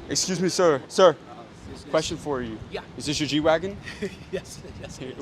Excuse me, sir. Sir, question for you. Yeah. Is this your G-Wagon? Yes.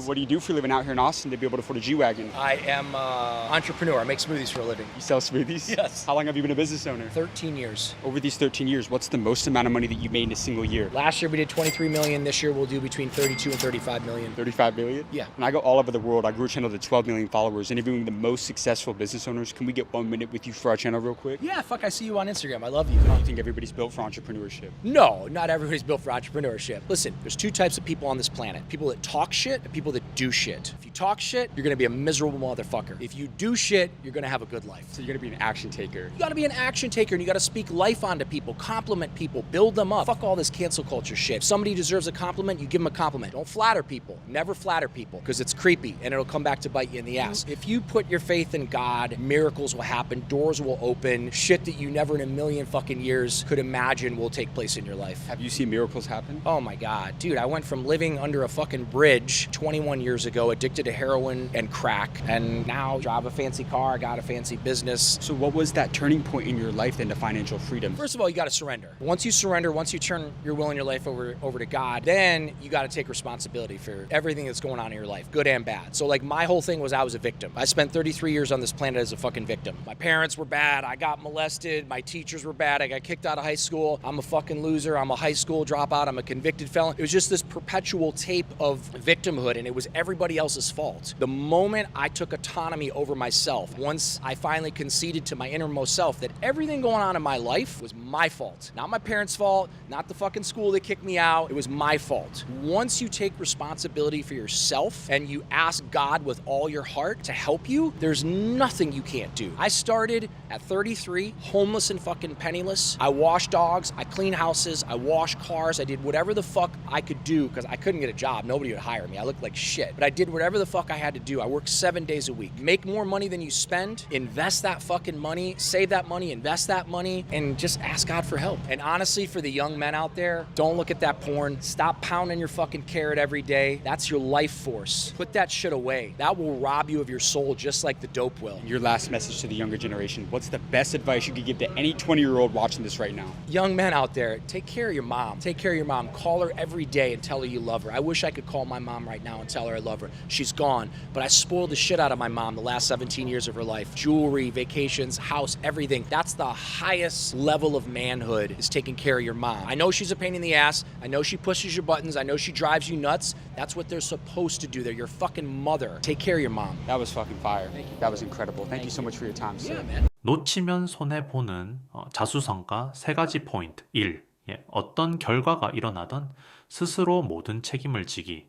What do you do for a living out here in Austin to be able to afford a G-Wagon? I am an entrepreneur. I make smoothies for a living. You sell smoothies? Yes. How long have you been a business owner? 13 years. Over these 13 years, what's the most amount of money that you made in a single year? Last year we did 23 million. This year we'll do between 32 and 35 million. 35 million? Yeah. And I go all over the world. I grew a channel to 12 million followers, interviewing the most successful business owners. Can we get 1 minute with you for our channel real quick? Yeah, fuck, I see you on Instagram. I love you. Do you think everybody's built for entrepreneurship? No, not everybody's built for entrepreneurship. Listen, there's two types of people on this planet. People that talk shit and people that do shit. If you talk shit, you're gonna be a miserable motherfucker. If you do shit, you're gonna have a good life. So you're gonna be an action taker. You gotta be an action taker and you gotta speak life onto people, compliment people, build them up. Fuck all this cancel culture shit. If somebody deserves a compliment, you give them a compliment. Don't flatter people. Never flatter people because it's creepy and it'll come back to bite you in the ass. If you put your faith in God, miracles will happen, doors will open, shit that you never in a million fucking years could imagine will take place in your life. Have you seen miracles happen? Oh my God, dude, I went from living under a fucking bridge 21 years ago, addicted to heroin and crack, and now drive a fancy car, I got a fancy business. So what was that turning point in your life then to financial freedom? First of all, you gotta surrender. Once you surrender, once you turn your will and your life over to God, then you gotta take responsibility for everything that's going on in your life, good and bad. So like my whole thing was I was a victim. I spent 33 years on this planet as a fucking victim. My parents were bad, I got molested, my teachers were bad, I got kicked out of high school, I'm a fucking loser, I'm a high school dropout, I'm a convicted felon. It was just this perpetual tape of victimhood and it was everybody else's fault. The moment I took autonomy over myself, once I finally conceded to my innermost self that everything going on in my life was my fault. Not my parents' fault, not the fucking school that kicked me out, it was my fault. Once you take responsibility for yourself and you ask God with all your heart to help you, there's nothing you can't do. I started at 33, homeless and fucking penniless. I washed dogs, I cleaned houses, I washed cars, I did whatever the fuck I could do because I couldn't get a job. Nobody would hire me. I looked like shit. But I did whatever the fuck I had to do. I worked 7 days a week. Make more money than you spend, invest that fucking money, save that money, invest that money, and just ask God for help. And honestly, for the young men out there, don't look at that porn. Stop pounding your fucking carrot every day. That's your life force. Put that shit away. That will rob you of your soul just like the dope will. Your last message to the younger generation, what's the best advice you could give to any 20-year-old watching this right now? Young men out there, take care of your mom. Take care of your mom. Call her every day and tell her you love her. I wish I could call my mom right now and tell her I love her. She's gone, but I spoiled the shit out of my mom the last 17 years of her life. Jewelry, vacations, house, everything. That's the highest level of manhood, is taking care of your mom. I know she's a pain in the ass. I know she pushes your buttons. I know she drives you nuts. That's what they're supposed to do. They're your fucking mother. Take care of your mom. That was fucking fire. That was incredible. Thank you so much for your time, sir. Yeah, man. 놓치면 손해보는 자수성가 3가지 포인트. 1. 어떤 결과가 일어나든 스스로 모든 책임을 지기.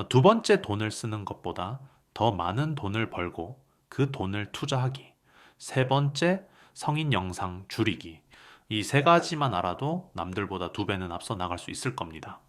두 번째, 돈을 쓰는 것보다 더 많은 돈을 벌고 그 돈을 투자하기. 세 번째, 성인 영상 줄이기. 이 3가지만 알아도 남들보다 2배는 앞서 나갈 수 있을 겁니다.